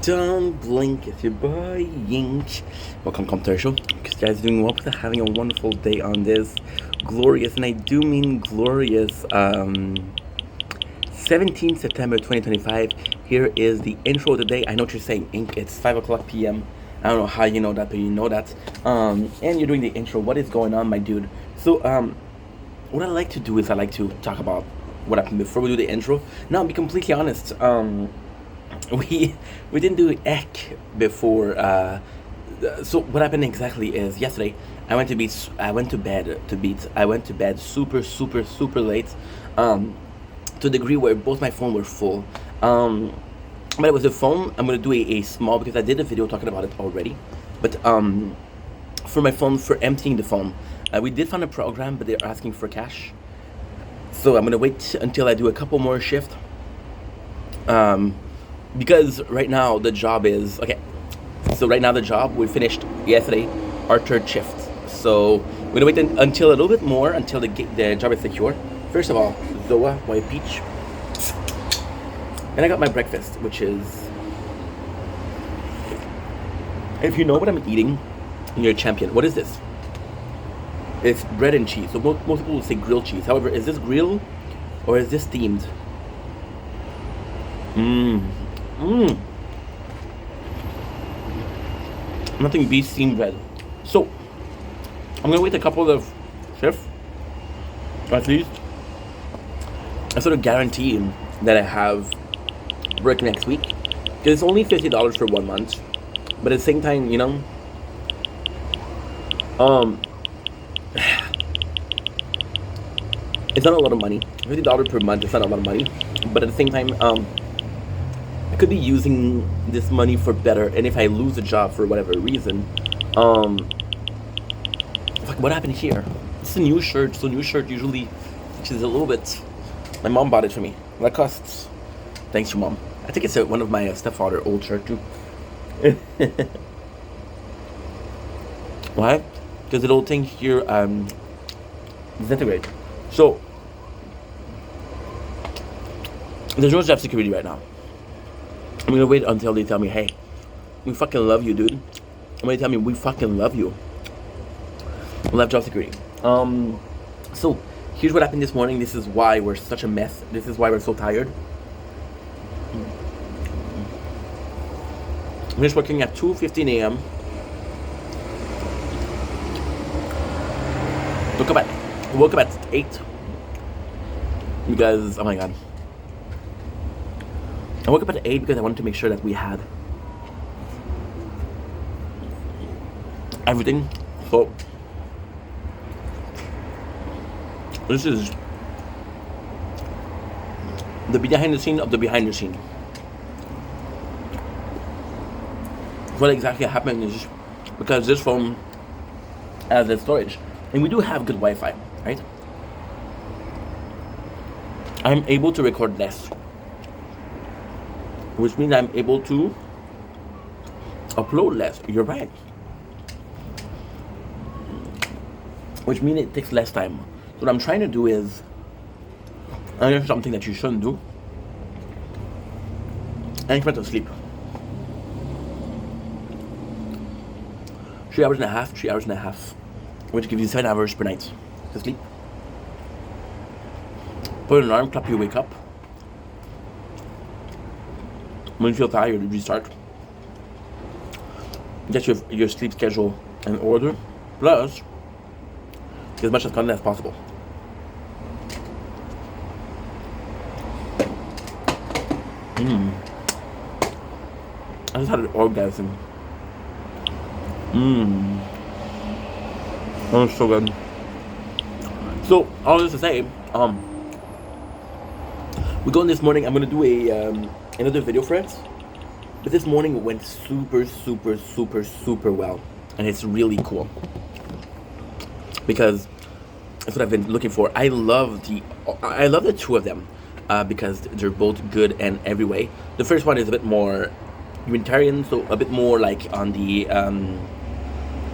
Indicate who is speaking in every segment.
Speaker 1: Don't blink, it's your boy Yink. Welcome to the show. Because you guys are doing well, because having a wonderful day on this glorious, and I do mean glorious, 17th September 2025. Here is the intro of the day. I know what you're saying, Ink. It's 5 o'clock p.m. I don't know how you know that, but you know that. And you're doing the intro. What is going on, my dude? So, what I like to do is I like to talk about what happened before we do the intro. Now, I'll be completely honest. We didn't do ek before. So what happened exactly is yesterday I went to bed super late, to the degree where both my phone were full. But it was the phone. I'm gonna do a small, because I did a video talking about it already. But for my phone, for emptying the phone, we did find a program, but they're asking for cash. So I'm gonna wait until I do a couple more shifts. Because right now the job is okay. So right now the job, we finished yesterday our third shift. So we're gonna wait until a little bit more until the job is secure. First of all, Zoa White Peach, and I got my breakfast, which is, if you know what I'm eating, you're a champion. What is this? It's bread and cheese. So most people will say grilled cheese. However, is this grilled or is this steamed? Nothing beats steamed bread. So I'm gonna wait a couple of shifts, at least. I sort of guarantee that I have work next week, because it's only $50 for 1 month. But at the same time, it's not a lot of money. $50 per month is not a lot of money. But at the same time, I could be using this money for better. And if I lose a job for whatever reason, what happened here? It's a new shirt. So new shirt usually, which is a little bit. My mom bought it for me. That costs. Thanks, your mom. I think it's one of my stepfather old shirt too. Why? Because the little thing here disintegrate. So there's no job security right now. I'm gonna wait until they tell me, hey, we fucking love you, dude. I'm gonna tell me, we fucking love you. We'll have job security. So here's what happened this morning. This is why we're such a mess. This is why we're so tired. I finished working at 2:15 a.m. Woke up at 8 because, oh my god. I woke up at 8 because I wanted to make sure that we had everything. So this is the behind the scene of the behind the scene. What exactly happened is because this phone has the storage, and we do have good Wi-Fi, right? I'm able to record less, which means I'm able to upload less. You're right. Which means it takes less time. So what I'm trying to do is, and here's something that you shouldn't do, and try to sleep. 3 hours and a half, which gives you 7 hours per night to sleep. Put an alarm clock, you wake up. When you feel tired, you restart. Get your sleep schedule in order, plus get as much as content as possible. I just had an orgasm. That was so good. So all this to say, we're going this morning. I'm gonna do another video for it. But this morning it went super well, and it's really cool because that's what I've been looking for. I love the two of them because they're both good in every way. The first one is a bit more humanitarian, so a bit more like on the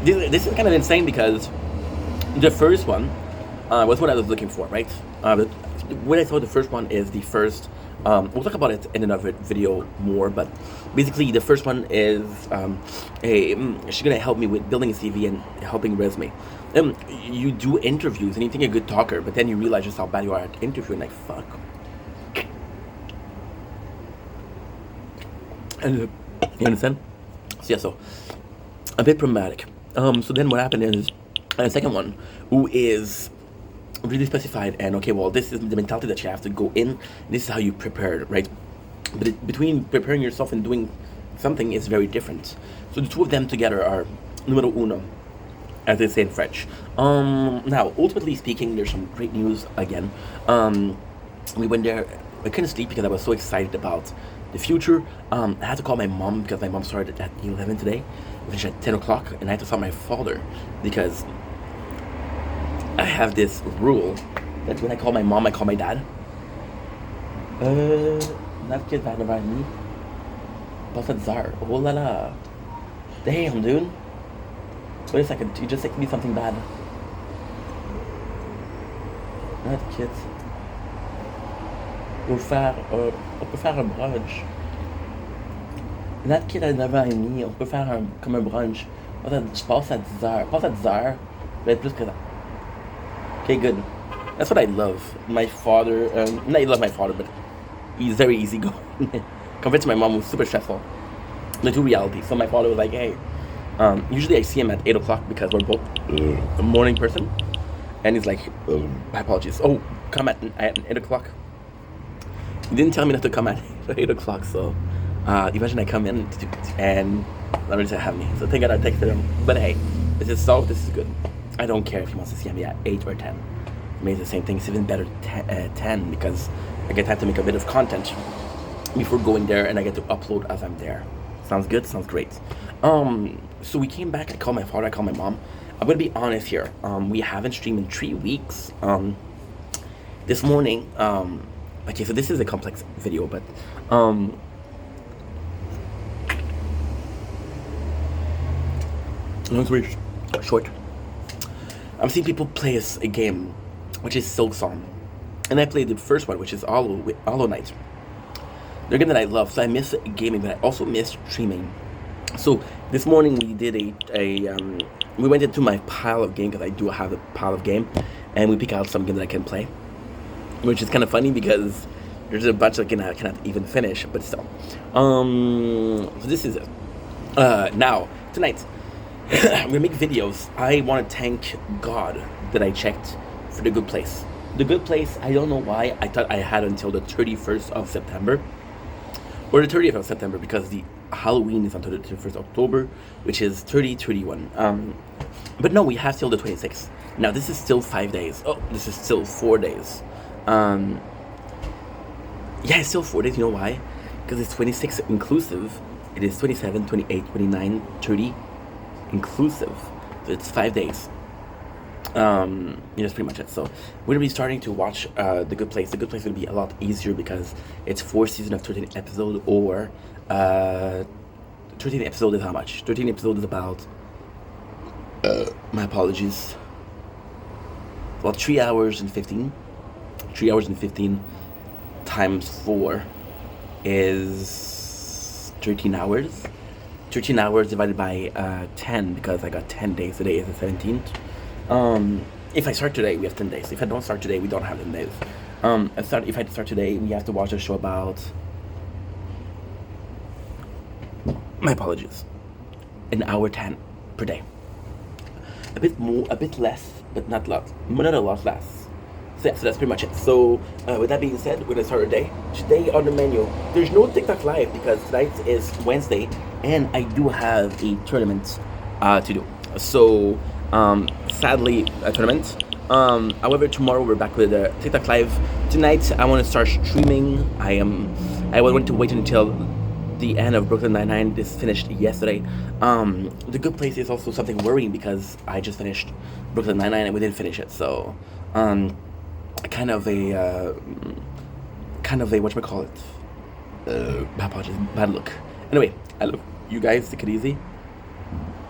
Speaker 1: this is kind of insane because the first one was what I was looking for, right? when I saw the first one is the first. We'll talk about it in another video more, but basically the first one is she's gonna help me with building a CV and helping resume. You do interviews and you think you're a good talker, but then you realize just how bad you are at interviewing. Like fuck. And you understand? So yeah, so a bit problematic. So then what happened is the second one, who is really specified and okay, well, this is the mentality that you have to go in. This is how you prepare, right? But between preparing yourself and doing something is very different. So the two of them together are numero uno, as they say in French. Now, ultimately speaking, there's some great news again. We went there. I couldn't sleep because I was so excited about the future. I had to call my mom because my mom started at 11 today. We finished at 10 o'clock, and I had to call my father because I have this rule that when I call my mom, I call my dad. Not kid vers 9h30. Passe à 10h. Oh la la. Damn, dude. Wait a second, you just texted me something bad. Not kids. On peut faire un brunch. Not kid à 9h30, on peut faire comme un brunch. Je passe à 10h. Passe à 10h. Je vais être plus que ça. Okay, good. That's what I love. My father, not I love my father, but he's very easygoing. Compared to my mom, who's super stressful. The two realities. So my father was like, hey, usually I see him at 8 o'clock because we're both a morning person. And he's like, my apologies. Oh, come at 8 o'clock. He didn't tell me not to come at 8 o'clock, so imagine I come in and not ready to have me. So thank God I texted him. But hey, this is solved, this is good. I don't care if he wants to see me at 8 or 10. Maybe the same thing. It's even better 10 because I get time to make a bit of content before going there and I get to upload as I'm there. Sounds good? Sounds great. So we came back. I called my father. I called my mom. I'm going to be honest here. We haven't streamed in 3 weeks. This morning, okay, so this is a complex video, but long story short, I'm seeing people play a game, which is Silksong, and I played the first one, which is Hollow Knight. They're a game that I love, so I miss gaming, but I also miss streaming. So this morning we did we went into my pile of game, because I do have a pile of game, and we pick out some game that I can play, which is kind of funny because there's a bunch that I cannot even finish, but still. So this is it. Now, tonight, I'm gonna make videos. I want to thank God that I checked for The Good Place. The Good Place, I don't know why, I thought I had until the 31st of September. Or the 30th of September, because the Halloween is until the 31st of October, which is 30/31. But no, we have till the 26th. Now, this is still 5 days. Oh, this is still 4 days. Yeah, it's still 4 days. You know why? Because it's 26 inclusive. It is 27, 28, 29, 30 inclusive. So it's 5 days. Yeah, that's pretty much it. So we're gonna be starting to watch The Good Place. The Good Place will be a lot easier because it's 4 seasons of 13 episodes, or 13 episodes is how much? 13 episodes is about my apologies. About 3 hours and 15. 3 hours and 15 times 4 is 13 hours. 13 hours divided by 10, because I got 10 days. Today is the 17th. If I start today, we have 10 days. If I don't start today, we don't have 10 days. If I start today, we have to watch a show about... My apologies. An hour 10 per day. A bit more, a bit less, but not a lot less. So yeah, so that's pretty much it. So with that being said, we're gonna start our day. Today on the menu, there's no TikTok live because tonight is Wednesday, and I do have a tournament to do. So sadly, a tournament. However, tomorrow we're back with a TikTok live. Tonight I want to start streaming. I want to wait until the end of Brooklyn Nine-Nine. This finished yesterday. The Good Place is also something worrying because I just finished Brooklyn Nine-Nine and we didn't finish it. So kind of a whatchamacallit, bad look. Anyway, I love you guys. Take it easy.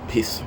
Speaker 1: Peace.